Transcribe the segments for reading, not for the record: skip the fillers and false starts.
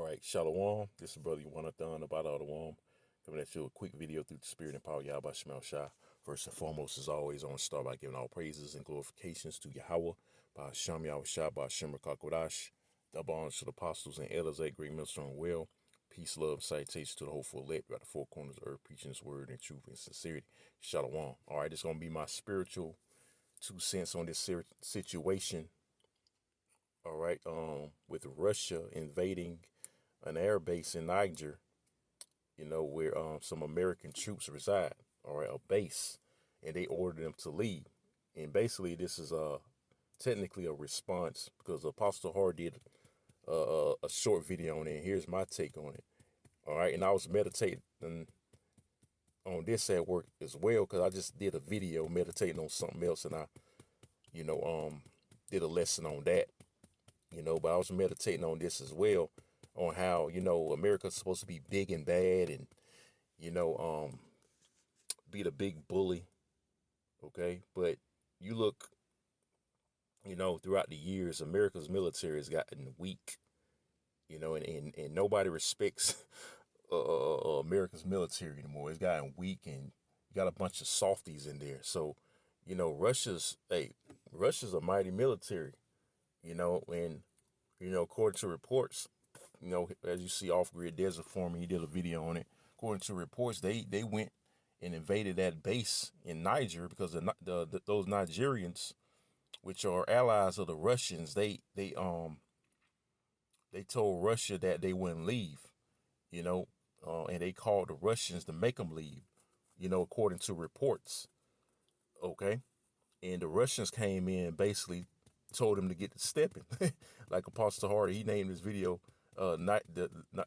right, Shalom. This is Brother Yawanathon about all the warm. Coming at you a quick video through the spirit and power of Yahweh Shemel Shah. First and foremost, as always, I want to start by giving all praises and glorifications to Yahweh, by Hashem Yahweh Shah, by Hashem Rakakwadash. Double honors to the apostles and elders, a great minister and well. Peace, love, salutation to the hopeful elect by the four corners of earth, preaching his word in truth and sincerity. Shalom. All right, it's going to be my spiritual 2 cents on this situation. All right, with Russia invading an air base in Niger, where some American troops reside, all right, a base, and they ordered them to leave. And basically, this is technically a response because Apostle Hart did a short video on it. And here's my take on it. All right, and I was meditating on this at work as well because I just did a video meditating on something else, and I, did a lesson on that. But I was meditating on this as well, on how, America's supposed to be big and bad and, be the big bully. Okay. But you look, throughout the years, America's military has gotten weak, and nobody respects America's military anymore. It's gotten weak, and you got a bunch of softies in there. So, Russia's a mighty military, and, according to reports, as you see Off Grid Desert Foreman, he did a video on it. According to reports, they went and invaded that base in Niger because those Nigerians, which are allies of the Russians, they told Russia that they wouldn't leave, and they called the Russians to make them leave, according to reports. Okay. And the Russians came in, basically told them to get to stepping. Like Apostle Hardy, he named his video,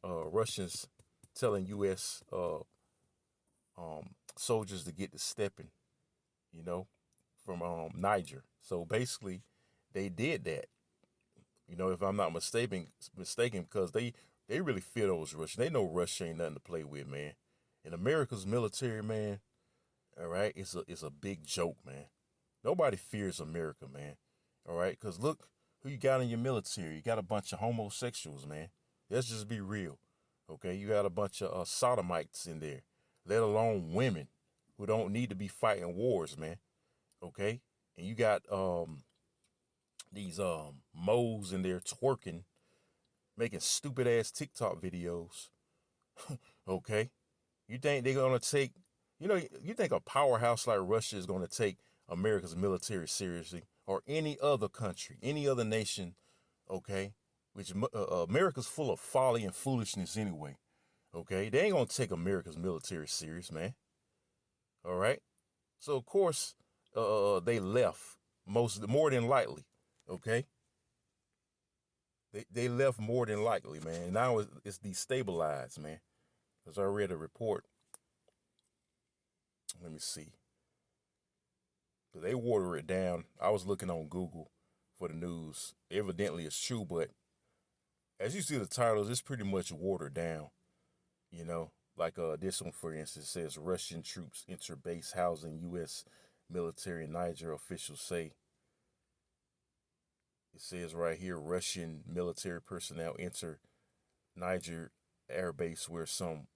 Russians telling U.S. Soldiers to get to stepping, from Niger. So basically, they did that. If I'm not mistaken, because they really fear those Russians. They know Russia ain't nothing to play with, man. And America's military, man, all right, it's a big joke, man. Nobody fears America, man. All right, because look who you got in your military. You got a bunch of homosexuals, man. Let's just be real. Okay, you got a bunch of sodomites in there, let alone women who don't need to be fighting wars, man. Okay, and you got these moles in there twerking, making stupid ass TikTok videos. Okay, you think they're gonna take, you think a powerhouse like Russia is gonna take America's military seriously, or any other country, any other nation? Okay, which America's full of folly and foolishness anyway. Okay, they ain't gonna take America's military serious, man. All right, so of course they left more than likely. Okay, they left more than likely, man. Now it's destabilized, man. Because I read a report. Let me see. They water it down. I was looking on Google for the news. Evidently it's true, but as you see the titles, it's pretty much watered down. Like this one, for instance, says Russian troops enter base housing U.S. military in Niger, officials say. It says right here, Russian military personnel enter Niger air base where some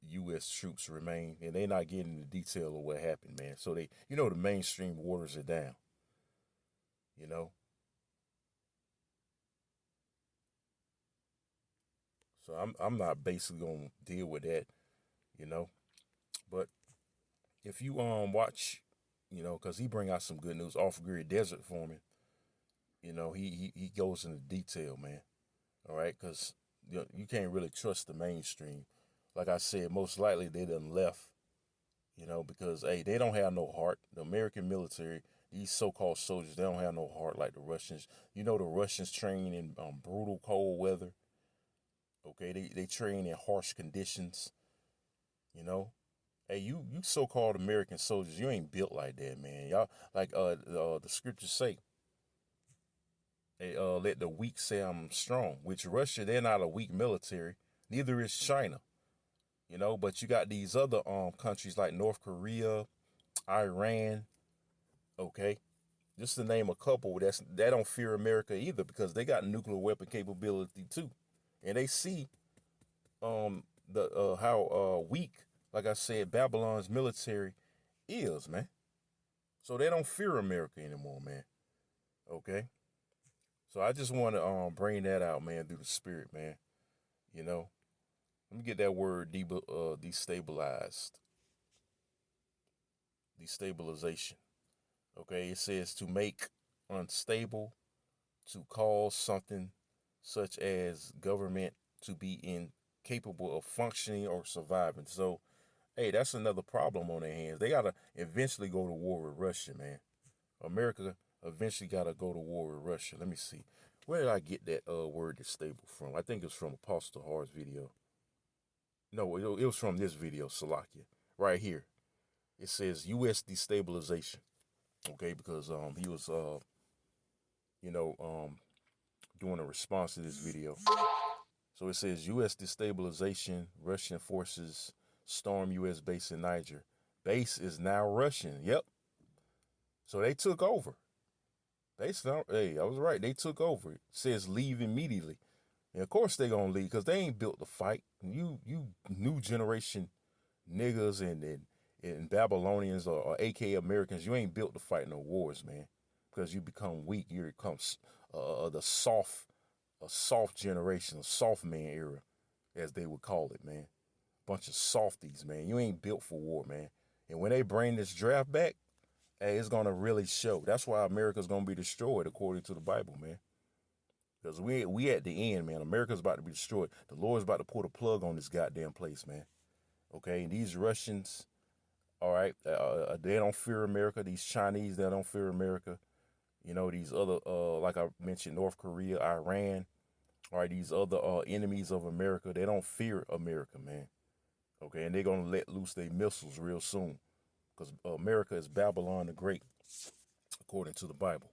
U.S. troops remain, and they're not getting the detail of what happened, man. So the mainstream waters it down, So I'm not basically gonna deal with that, you know. But if you watch, because he bring out some good news, Off Grid Desert Foreman, he goes into detail, man. All right, because you can't really trust the mainstream. Like I said, most likely they done left, because hey, they don't have no heart. The American military, these so-called soldiers, they don't have no heart like the Russians. The Russians train in brutal cold weather. Okay, they train in harsh conditions. Hey, you so-called American soldiers, you ain't built like that, man. Y'all, like the scriptures say, they let the weak say I'm strong. Which Russia, they're not a weak military. Neither is China. But you got these other countries like North Korea, Iran. Okay, just to name a couple that don't fear America either, because they got nuclear weapon capability too. and they see the how weak, like I said, Babylon's military is, man. So they don't fear America anymore, man. Okay. So I just want to bring that out, man, through the spirit, man. You know, let me get that word destabilized, destabilization. Okay, it says to make unstable, to cause something such as government to be incapable of functioning or surviving. So, hey, that's another problem on their hands. They gotta eventually go to war with Russia, man. America eventually gotta go to war with Russia. Let me see. Where did I get that word "stable" from? I think it's from Apostle Hard's video. No, it was from this video, Salakia. Right here. It says U.S. destabilization. Okay, because he was you know doing a response to this video. So it says U.S. destabilization. Russian forces storm U.S. base in Niger. Base is now Russian. Yep. So they took over. Hey, I was right. They took over. It says leave immediately. And of course they gonna leave because they ain't built to fight. You new generation niggas and Babylonians or AK Americans, you ain't built to fight no wars, man. Because you become weak. You become the a soft generation, a soft man era, as they would call it, man. Bunch of softies, man. You ain't built for war, man. And when they bring this draft back, hey, it's gonna really show. That's why America's gonna be destroyed according to the Bible, man. Because we at the end, man. America's about to be destroyed. The Lord's about to pull the plug on this goddamn place, man. Okay, and these Russians, all right, they don't fear America. These Chinese, they don't fear America. You know, these other, like I mentioned, North Korea, Iran, all right, these other enemies of America, they don't fear America, man. Okay, and they're gonna let loose their missiles real soon, because America is Babylon the Great, according to the Bible.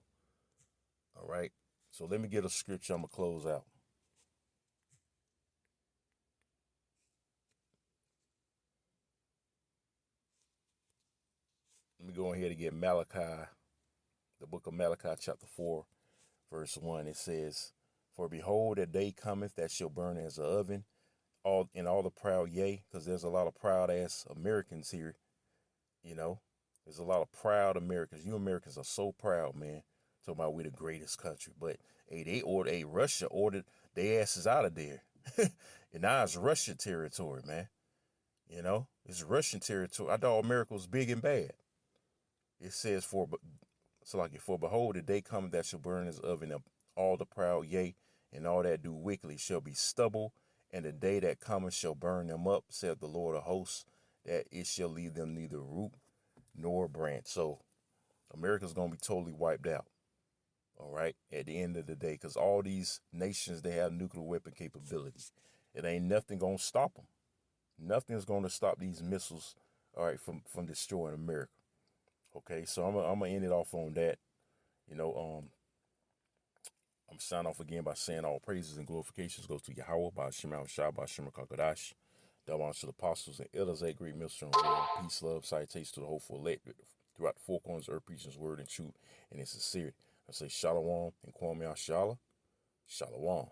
All right, so let me get a scripture. I'm gonna close out. Let me go ahead and get Malachi, the book of Malachi, chapter 4, verse 1. It says, "For behold, a day cometh that shall burn as an oven, all the proud, yea," because there's a lot of proud ass Americans here. You know, there's a lot of proud Americans. You Americans are so proud, man. Talking about we the greatest country, but hey, Russia ordered their asses out of there, and now it's Russian territory, man. You know, it's Russian territory. I thought America was big and bad. It says, for behold, the day cometh that shall burn as oven, of all the proud, yea, and all that do wickedly shall be stubble, and the day that cometh shall burn them up, saith the Lord of hosts, that it shall leave them neither root nor branch. So America's gonna be totally wiped out. All right, at the end of the day, because all these nations, they have nuclear weapon capability. It ain't nothing gonna stop them. Nothing's gonna stop these missiles, all right, from destroying America. Okay, so I'm gonna end it off on that. You know, I'm sign off again by saying all praises and glorifications goes to Yahweh, by Shema Shah, by Shema Kakadash. That belongs to the apostles and elders, that great millstone of world. Peace, love, salutations to the hopeful elect throughout the four corners of earth, preaching his word and truth and in sincerity. I say Shalom and Kwame Ashala. Shalom.